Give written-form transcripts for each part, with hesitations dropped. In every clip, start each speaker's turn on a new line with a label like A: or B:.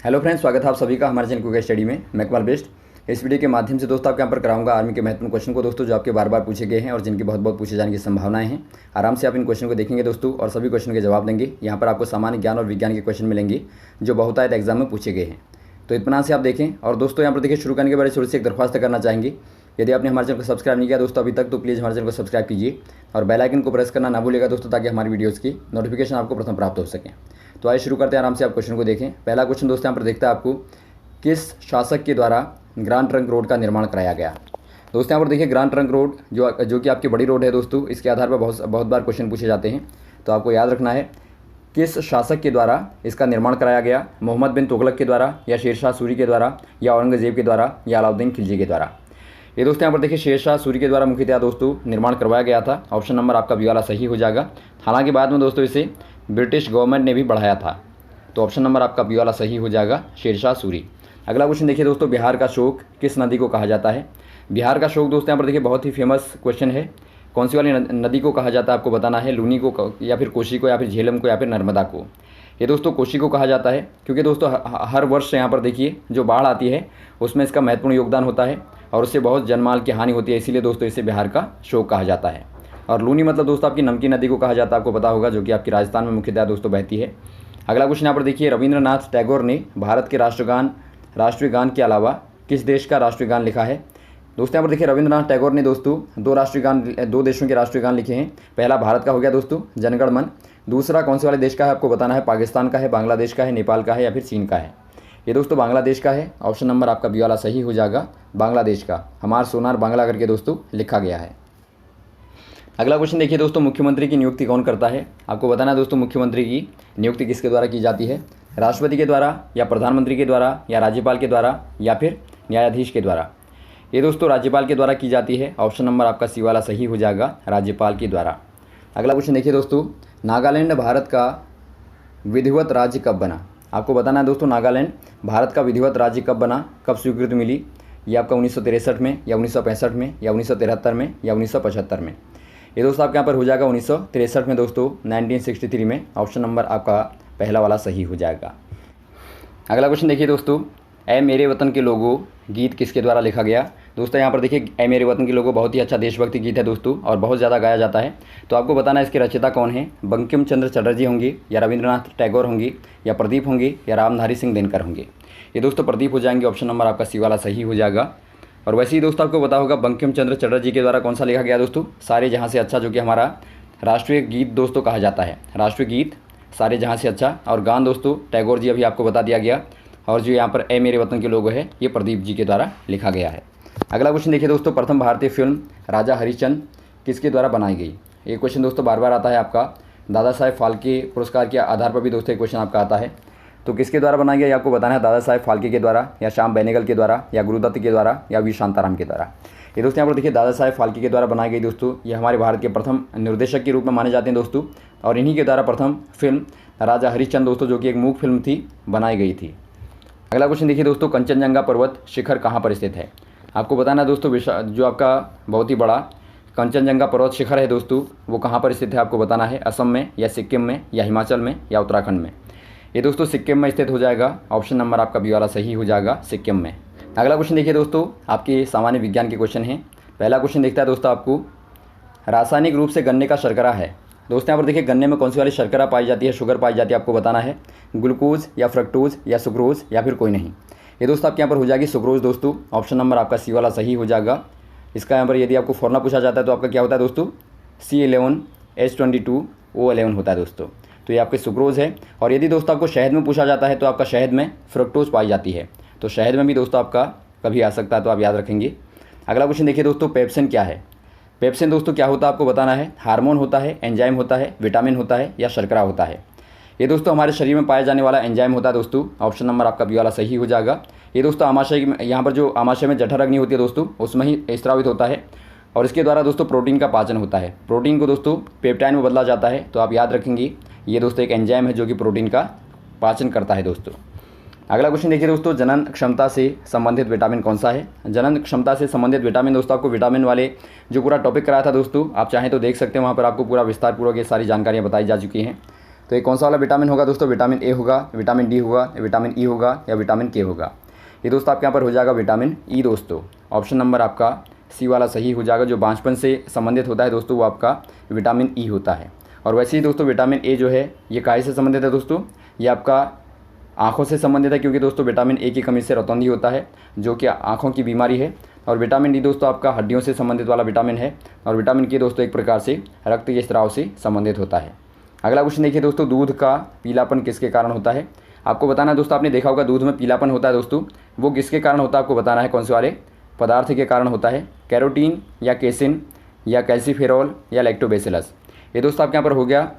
A: Hello friends, स्वागत है आप सभी का हमारे चैनल क्विक स्टडी में। मैं कमाल बेस्ट। इस वीडियो के माध्यम से दोस्तों आपके यहाँ पर कराऊंगा आर्मी के महत्वपूर्ण क्वेश्चन को दोस्तों, जो आपके बार बार पूछे गए हैं और जिनकी बहुत बहुत पूछे जाने की संभावनाएं हैं। आराम से आप इन क्वेश्चन को देखेंगे दोस्तों और सभी क्वेश्चन के जवाब देंगे। यहाँ पर आपको सामान्य ज्ञान और विज्ञान के क्वेश्चन मिलेंगे जो बहुतायत एग्जाम में पूछे गए हैं। तो इत्मीनान से आप देखें। और दोस्तों यहाँ पर देखिए, शुरू करने के बारे थोड़ी सी एक दरख्वास्त करना चाहेंगे। यदि आपने हमारे चैनल को सब्सक्राइब नहीं किया दोस्तों अभी तक, तो प्लीज़ हमारे चैनल को सब्सक्राइब कीजिए और बेल आइकन को प्रेस करना ना भूलिएगा दोस्तों, ताकि हमारी वीडियोज़ की नोटिफिकेशन आपको प्रथम प्राप्त हो सके। तो आइए शुरू करते हैं। आराम से आप क्वेश्चन को देखें। पहला क्वेश्चन दोस्तों यहाँ पर देखता है आपको, किस शासक के द्वारा ग्रांड ट्रंक रोड का निर्माण कराया गया। दोस्तों यहाँ पर देखिए, ग्रांड ट्रंक रोड जो कि आपकी बड़ी रोड है दोस्तों, इसके आधार पर बहुत बार क्वेश्चन पूछे जाते हैं। तो आपको याद रखना है, किस शासक के द्वारा इसका निर्माण कराया गया। मोहम्मद बिन तुगलक के द्वारा, या शेरशाह सूरी के द्वारा, या औरंगजेब के द्वारा, या अलाउद्दीन खिलजी के द्वारा। ये दोस्तों यहाँ पर देखिए, शेरशाह सूरी के द्वारा मुख्यतः दोस्तों निर्माण करवाया गया था। ऑप्शन नंबर आपका बी वाला सही हो जाएगा। हालांकि बाद में दोस्तों इसे ब्रिटिश गवर्नमेंट ने भी बढ़ाया था। तो ऑप्शन नंबर आपका बी वाला सही हो जाएगा, शेरशाह सूरी। अगला क्वेश्चन देखिए दोस्तों, बिहार का शोक किस नदी को कहा जाता है। बिहार का शोक दोस्तों यहाँ पर देखिए बहुत ही फेमस क्वेश्चन है। कौन सी वाली नदी को कहा जाता है आपको बताना है। लूनी को, या फिर कोसी को, या फिर झेलम को, या फिर नर्मदा को। ये दोस्तों कोसी को कहा जाता है, क्योंकि दोस्तों हर वर्ष यहाँ पर देखिए जो बाढ़ आती है उसमें इसका महत्वपूर्ण योगदान होता है और उससे बहुत जानमाल की हानि होती है। इसीलिए दोस्तों इसे बिहार का शोक कहा जाता है। और लूनी मतलब दोस्तों आपकी नमकीन नदी को कहा जाता है, आपको पता होगा, जो कि आपकी राजस्थान में मुख्यतः दोस्तों बहती है। अगला क्वेश्चन यहाँ पर देखिए, रविंद्रनाथ टैगोर ने भारत के राष्ट्रीय गान के अलावा किस देश का राष्ट्रीय गान लिखा है। दोस्तों यहाँ पर देखिए, रविंद्रनाथ टैगोर ने दोस्तों दो देशों के राष्ट्रीय गान लिखे हैं। पहला भारत का हो गया दोस्तों, जनगण मन। दूसरा कौन से वाले देश का है आपको बताना है। पाकिस्तान का है, बांग्लादेश का है, नेपाल का है, या फिर चीन का है। ये दोस्तों बांग्लादेश का है। ऑप्शन नंबर आपका बी वाला सही हो जाएगा, बांग्लादेश का। हमार सोनार बांग्ला करके दोस्तों लिखा गया है। अगला क्वेश्चन देखिए दोस्तों, मुख्यमंत्री की नियुक्ति कौन करता है। आपको बताना है दोस्तों मुख्यमंत्री की नियुक्ति किसके द्वारा की जाती है। राष्ट्रपति के द्वारा, या प्रधानमंत्री के द्वारा, या राज्यपाल के द्वारा, या फिर न्यायाधीश के द्वारा। ये दोस्तों राज्यपाल के द्वारा की जाती है। ऑप्शन नंबर आपका सी वाला सही हो जाएगा, राज्यपाल के द्वारा। अगला क्वेश्चन देखिए दोस्तों, नागालैंड भारत का विधिवत राज्य कब बना। आपको बताना है दोस्तों, नागालैंड भारत का विधिवत राज्य कब बना, कब स्वीकृति मिली। ये आपका 1963 में, या 1965 में, या 1973 में, या 1975 में। ये दोस्तों आपके यहाँ पर हो जाएगा 1963 में दोस्तों, 1963 में। ऑप्शन नंबर आपका पहला वाला सही हो जाएगा। अगला क्वेश्चन देखिए दोस्तों, ऐ मेरे वतन के लोगों गीत किसके द्वारा लिखा गया। दोस्तों यहाँ पर देखिए, ऐ मेरे वतन के लोगों बहुत ही अच्छा देशभक्ति गीत है दोस्तों, और बहुत ज़्यादा गाया जाता है। तो आपको बताना है इसके रचयिता कौन है। बंकिम चंद्र चटर्जी होंगे, या रविंद्रनाथ टैगोर होंगे, या प्रदीप होंगे, या रामधारी सिंह दिनकर होंगे। ये दोस्तों प्रदीप हो जाएंगे। ऑप्शन नंबर आपका सी वाला सही हो जाएगा। और वैसे ही दोस्तों आपको पता होगा बंकिम चंद्र चटर्जी के द्वारा कौन सा लिखा गया दोस्तों, सारे जहाँ से अच्छा, जो कि हमारा राष्ट्रीय गीत दोस्तों कहा जाता है। राष्ट्रीय गीत सारे जहाँ से अच्छा। और गान दोस्तों टैगोर जी अभी आपको बता दिया गया। और जो यहाँ पर ए मेरे वतन के लोग है, ये प्रदीप जी के द्वारा लिखा गया है। अगला क्वेश्चन देखिए दोस्तों, प्रथम भारतीय फिल्म राजा हरिश्चंद्र किसके द्वारा बनाई गई। ये क्वेश्चन दोस्तों बार बार आता है आपका। दादा साहेब फाल्के पुरस्कार के आधार पर भी दोस्तों ये क्वेश्चन आपका आता है। तो किसके द्वारा बनाई गई आपको बताना है। दादा साहेब फाल्के के द्वारा, या श्याम बेनेगल के द्वारा, या गुरुदत्त के द्वारा, या वी शांताराम के द्वारा। ये दोस्तों यहाँ पर देखिए, दादा साहेब फाल्के के द्वारा बनाई गई दोस्तों। ये हमारे भारत के प्रथम निर्देशक के रूप में माने जाते हैं दोस्तों, और इन्हीं के द्वारा प्रथम फिल्म राजा हरिश्चंद्र दोस्तों, जो कि एक मूक फिल्म थी, बनाई गई थी। अगला क्वेश्चन देखिए दोस्तों, कंचनजंगा पर्वत शिखर कहाँ पर स्थित है। आपको बताना है दोस्तों, जो आपका बहुत ही बड़ा कंचनजंगा पर्वत शिखर है दोस्तों, वो कहाँ पर स्थित है आपको बताना है। असम में, या सिक्किम में, या हिमाचल में, या उत्तराखंड में। ये दोस्तों सिक्किम में स्थित हो जाएगा। ऑप्शन नंबर आपका बी वाला सही हो जाएगा, सिक्किम में। अगला क्वेश्चन देखिए दोस्तों, आपके सामान्य विज्ञान के क्वेश्चन हैं। पहला क्वेश्चन देखता है दोस्तों आपको, रासायनिक रूप से गन्ने का शर्करा है। दोस्तों यहाँ पर देखिए, गन्ने में कौन सी वाली शर्करा पाई जाती है, शुगर पाई जाती है, आपको बताना है। ग्लूकोज, या फ्रक्टोज, या सुक्रोज, या फिर कोई नहीं। ये दोस्तों आपके यहाँ पर हो जाएगी सुक्रोज दोस्तों। ऑप्शन नंबर आपका सी वाला सही हो जाएगा। इसका यहाँ पर यदि आपको फॉर्मूला पूछा जाता है तो आपका क्या होता है दोस्तों, C11H22O11 होता है दोस्तों। तो ये आपके सुक्रोज है। और यदि दोस्तों आपको शहद में पूछा जाता है तो आपका शहद में फ्रक्टोज पाई जाती है। तो शहद में भी दोस्तों आपका कभी आ सकता है, तो आप याद रखेंगे। अगला क्वेश्चन देखिए दोस्तों, पेप्सिन क्या है। पेप्सिन दोस्तों क्या होता है आपको बताना है। हार्मोन होता है, एंजाइम होता है, विटामिन होता है, या शर्करा होता है। ये दोस्तों हमारे शरीर में पाया जाने वाला एंजाइम होता है दोस्तों। ऑप्शन नंबर आपका बी वाला सही हो जाएगा। ये दोस्तों आमाशय में, यहाँ पर जो आमाशय में जठर अग्नि होती है दोस्तों, उसमें ही स्रावित होता है। और इसके द्वारा दोस्तों प्रोटीन का पाचन होता है। प्रोटीन को दोस्तों पेप्टाइड में बदला जाता है। तो आप याद रखेंगे, ये दोस्तों एक एंजाइम है जो कि प्रोटीन का पाचन करता है दोस्तों। अगला क्वेश्चन देखिए दोस्तों, जनन क्षमता से संबंधित विटामिन कौन सा है। जनन क्षमता से संबंधित विटामिन दोस्तों आपको विटामिन वाले जो पूरा टॉपिक कराया था दोस्तों, आप चाहें तो देख सकते हैं, वहाँ पर आपको पूरा विस्तार पूर्वक ये सारी जानकारियाँ बताई जा चुकी हैं। तो ये कौन सा वाला विटामिन होगा दोस्तों? विटामिन ए होगा, विटामिन डी होगा, विटामिन ई होगा या विटामिन के होगा? ये दोस्तों आपके यहाँ पर हो जाएगा विटामिन ई दोस्तों। ऑप्शन नंबर आपका सी वाला सही हो जाएगा। जो बांझपन से संबंधित होता है दोस्तों वो आपका विटामिन ई होता है। और वैसे ही दोस्तों विटामिन ए जो है ये काहे से संबंधित है दोस्तों? ये आपका आँखों से संबंधित है, क्योंकि दोस्तों विटामिन ए की कमी से रतौंधी होता है जो कि आँखों की बीमारी है। और विटामिन डी दोस्तों आपका हड्डियों से संबंधित वाला विटामिन है। और विटामिन के दोस्तों एक प्रकार से रक्त के स्राव से संबंधित होता है। अगला क्वेश्चन देखिए दोस्तों, दूध का पीलापन किसके कारण होता है? आपको बताना है दोस्तों, आपने देखा होगा दूध में पीलापन होता है दोस्तों, वो किसके कारण होता है आपको बताना है। कौन से वाले पदार्थ के कारण होता है? कैरोटीन या केसिन या कैल्सीफेरॉल या लैक्टोबैसिलस? ये दोस्तों आपके यहाँ पर हो गया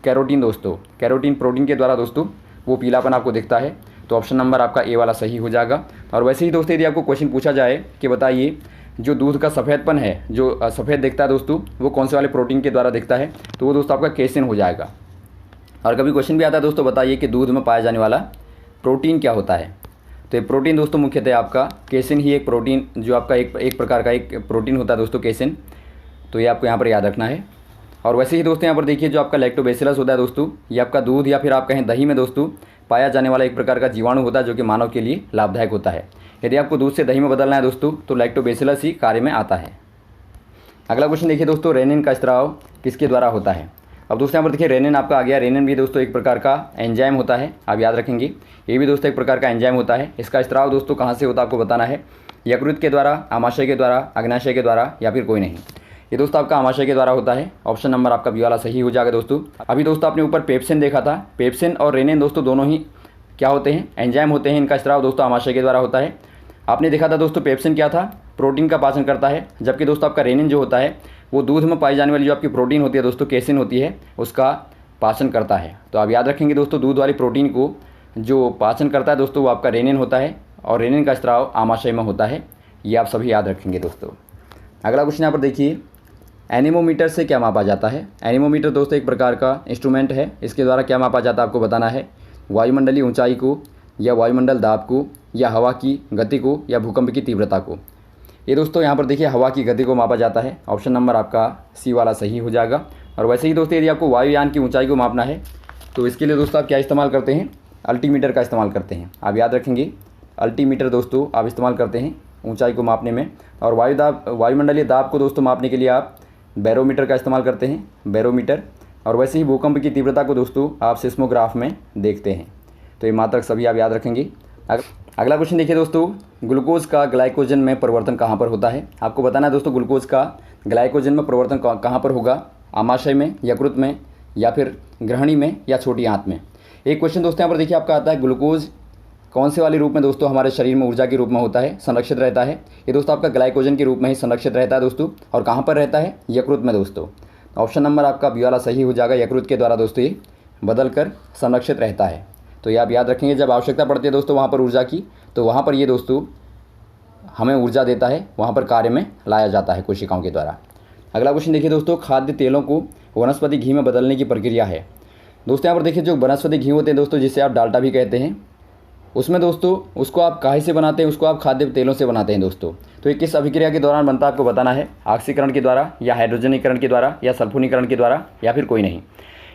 A: कैरोटीन दोस्तों। कैरोटीन प्रोटीन के द्वारा दोस्तों वो पीलापन आपको दिखता है। तो ऑप्शन नंबर आपका ए वाला सही हो जाएगा। और वैसे ही दोस्तों यदि आपको क्वेश्चन पूछा जाए कि बताइए जो दूध का सफ़ेदपन है, जो सफ़ेद दिखता है दोस्तों, वो कौन से वाले प्रोटीन के द्वारा दिखता है? तो वो दोस्तों आपका केसिन हो जाएगा। और कभी क्वेश्चन भी आता है दोस्तों, बताइए कि दूध में पाया जाने वाला प्रोटीन क्या होता है? तो ये प्रोटीन दोस्तों मुख्यतः आपका केसिन ही एक प्रोटीन, जो आपका एक प्रकार का एक प्रोटीन होता है दोस्तों केसिन। तो ये आपको यहाँ पर याद रखना है। और वैसे ही दोस्तों यहाँ पर देखिए जो आपका लैक्टोबैसिलस होता है दोस्तों, ये आपका दूध या फिर आप कहें दही में दोस्तों पाया जाने वाला एक प्रकार का जीवाणु होता है जो कि मानव के लिए लाभदायक होता है। यदि आपको दूध से दही में बदलना है दोस्तों तो लैक्टोबैसिलस ही कार्य में आता है। अगला क्वेश्चन देखिए दोस्तों, रेनिन का स्राव किसके द्वारा होता है? अब दोस्तों यहाँ पर देखिए रेनिन आपका आ गया। रेनिन भी दोस्तों एक प्रकार का एंजाइम होता है, आप याद रखेंगे। ये भी दोस्तों एक प्रकार का एंजाइम होता है। इसका स्राव दोस्तों कहाँ से होता है आपको बताना है। यकृत के द्वारा, आमाशय के द्वारा, अग्नाशय के द्वारा या फिर कोई नहीं? ये दोस्तों आपका आमाशय के द्वारा होता है। ऑप्शन नंबर आपका बी वाला सही हो जाएगा दोस्तों। अभी दोस्तों आपने ऊपर पेप्सिन देखा था। पेप्सिन और रेनिन दोस्तों दोनों ही क्या होते हैं? एंजाइम होते हैं। इनका स्राव दोस्तों आमाशय के द्वारा होता है। आपने देखा था दोस्तों पेप्सिन क्या था? प्रोटीन का पाचन करता है। जबकि दोस्तों आपका रेनिन जो होता है वो दूध में पाई जाने वाली जो आपकी प्रोटीन होती है दोस्तों, केसिन होती है, उसका पाचन करता है। तो आप याद रखेंगे दोस्तों, दूध वाली प्रोटीन को जो पाचन करता है दोस्तों वो आपका रेनिन होता है। और रेनिन का स्राव आमाशय में होता है। ये आप सभी याद रखेंगे दोस्तों। अगला क्वेश्चन यहाँ पर देखिए, एनीमोमीटर से क्या मापा जाता है? एनीमोमीटर दोस्तों एक प्रकार का इंस्ट्रूमेंट है। इसके द्वारा क्या मापा जाता है आपको बताना है। वायुमंडलीय ऊंचाई को या वायुमंडल दाब को या हवा की गति को या भूकंप की तीव्रता को? ये दोस्तों यहाँ पर देखिए हवा की गति को मापा जाता है। ऑप्शन नंबर आपका सी वाला सही हो जाएगा। और वैसे ही दोस्तों यदि आपको वायुयान की ऊंचाई को मापना है तो इसके लिए दोस्तों आप क्या इस्तेमाल करते हैं? अल्टीमीटर का इस्तेमाल करते हैं। आप याद रखेंगे, अल्टीमीटर दोस्तों आप इस्तेमाल करते हैं ऊंचाई को मापने में। और वायुमंडलीय दाब को दोस्तों मापने के लिए आप बैरोमीटर का इस्तेमाल करते हैं, बैरोमीटर। और वैसे ही भूकंप की तीव्रता को दोस्तों आप सिस्मोग्राफ में देखते हैं। तो ये मात्रक सभी आप याद रखेंगे। अगला क्वेश्चन देखिए दोस्तों, ग्लूकोज का ग्लाइकोजन में परिवर्तन कहाँ पर होता है? आपको बताना है दोस्तों ग्लूकोज का ग्लाइकोजन में परिवर्तन कहाँ पर होगा? आमाशय में, यकृत में या फिर ग्रहणी में या छोटी आंत में? एक क्वेश्चन दोस्तों यहाँ पर देखिए आपका आता है, ग्लूकोज कौन से वाले रूप में दोस्तों हमारे शरीर में ऊर्जा के रूप में होता है, संरक्षित रहता है? ये दोस्तों आपका ग्लाइकोजन के रूप में ही संरक्षित रहता है दोस्तों। और कहाँ पर रहता है? यकृत में दोस्तों। ऑप्शन नंबर आपका बी वाला सही हो जाएगा। यकृत के द्वारा दोस्तों ये बदल कर संरक्षित रहता है। तो ये आप याद रखेंगे, जब आवश्यकता पड़ती है दोस्तों वहाँ पर ऊर्जा की, तो वहाँ पर ये दोस्तों हमें ऊर्जा देता है, वहाँ पर कार्य में लाया जाता है कोशिकाओं के द्वारा। अगला क्वेश्चन देखिए दोस्तों, खाद्य तेलों को वनस्पति घी में बदलने की प्रक्रिया है। दोस्तों यहाँ पर देखिए जो वनस्पति घी होते हैं दोस्तों, जिसे आप डाल्डा भी कहते हैं, उसमें दोस्तों उसको आप काहे से बनाते हैं? उसको आप खाद्य तेलों से बनाते हैं दोस्तों। तो ये किस अभिक्रिया के दौरान बनता है आपको बताना है। ऑक्सीकरण के द्वारा या हाइड्रोजनीकरण के द्वारा या सल्फोनीकरण के द्वारा या फिर कोई नहीं?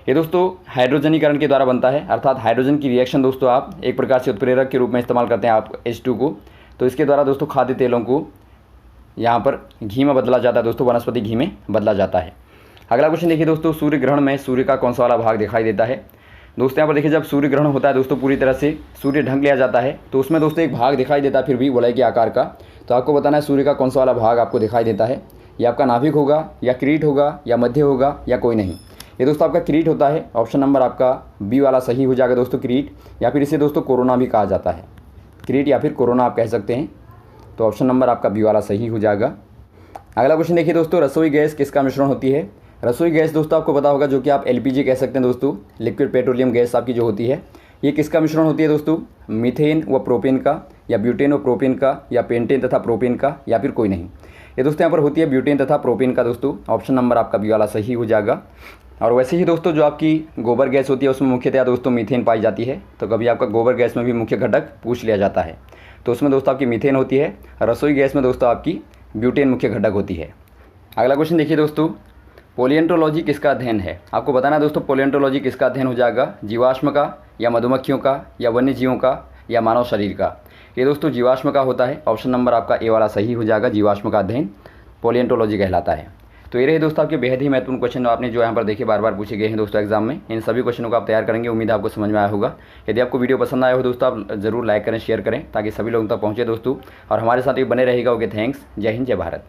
A: ये दोस्तों हाइड्रोजनीकरण के द्वारा बनता है। अर्थात हाइड्रोजन की रिएक्शन दोस्तों आप एक प्रकार से उत्प्रेरक के रूप में इस्तेमाल करते हैं आप H2 को। तो इसके द्वारा दोस्तों खाद्य तेलों को यहाँ पर घी में बदला जाता है दोस्तों, वनस्पति घी में बदला जाता है। अगला क्वेश्चन देखिए दोस्तों, सूर्य ग्रहण में सूर्य का कौन सा वाला भाग दिखाई देता है? दोस्तों यहाँ पर देखिए जब सूर्य ग्रहण होता है दोस्तों, पूरी तरह से सूर्य ढक लिया जाता है, तो उसमें दोस्तों एक भाग दिखाई देता है फिर भी वलय के आकार का। तो आपको बताना है सूर्य का कौन सा वाला भाग आपको दिखाई देता है। ये आपका नाभिक होगा या किरीट होगा या मध्य होगा या कोई नहीं? ये दोस्तों आपका किरीट होता है। ऑप्शन नंबर आपका बी वाला सही हो जाएगा दोस्तों, किरीट। या फिर इसे दोस्तों कोरोना भी कहा जाता है। किरीट या फिर कोरोना आप कह सकते हैं। तो ऑप्शन नंबर आपका बी वाला सही हो जाएगा। अगला क्वेश्चन देखिए दोस्तों, रसोई गैस किसका मिश्रण होती है? रसोई गैस दोस्तों आपको पता होगा, जो कि आप LPG कह सकते हैं दोस्तों, लिक्विड पेट्रोलियम गैस आपकी जो होती है, ये किसका मिश्रण होती है दोस्तों? मीथेन व प्रोपेन का या ब्यूटेन व प्रोपेन का या पेंटेन तथा प्रोपेन का या फिर कोई नहीं? ये दोस्तों यहाँ पर होती है ब्यूटेन तथा प्रोपेन का दोस्तों। ऑप्शन नंबर आपका बी वाला सही हो जाएगा। और वैसे ही दोस्तों जो आपकी गोबर गैस होती है उसमें मुख्यतः दोस्तों मीथेन पाई जाती है। तो कभी आपका गोबर गैस में भी मुख्य घटक पूछ लिया जाता है, तो उसमें दोस्तों आपकी मीथेन होती है। रसोई गैस में दोस्तों आपकी ब्यूटेन मुख्य घटक होती है। अगला क्वेश्चन देखिए दोस्तों, पोलिएंटोलॉजी किसका अध्ययन है? आपको बताना है दोस्तों, पोलिएंटोलॉजी किसका अध्ययन हो जाएगा? जीवाश्म का, या मधुमक्खियों का, या वन्य जीवों का, या मानव शरीर का? ये दोस्तों जीवाश्म का होता है। ऑप्शन नंबर आपका ए वाला सही हो जाएगा। जीवाश्म का अध्ययन पोलिएंटोलॉजी कहलाता है। तो ये रहे दोस्तों आपके बेहद ही महत्वपूर्ण क्वेश्चन आपने जो यहाँ पर देखे बार बार पूछे गए हैं दोस्तों एग्जाम में। इन सभी क्वेश्चनों को आप तैयार करेंगे, उम्मीद है आपको समझ में आया होगा। यदि आपको वीडियो पसंद आया हो दोस्तों, आप जरूर लाइक करें, शेयर करें, ताकि सभी लोगों तक पहुँचे दोस्तों। और हमारे साथ भी बने रहेगा। Okay, thanks. जय हिंद, जय भारत।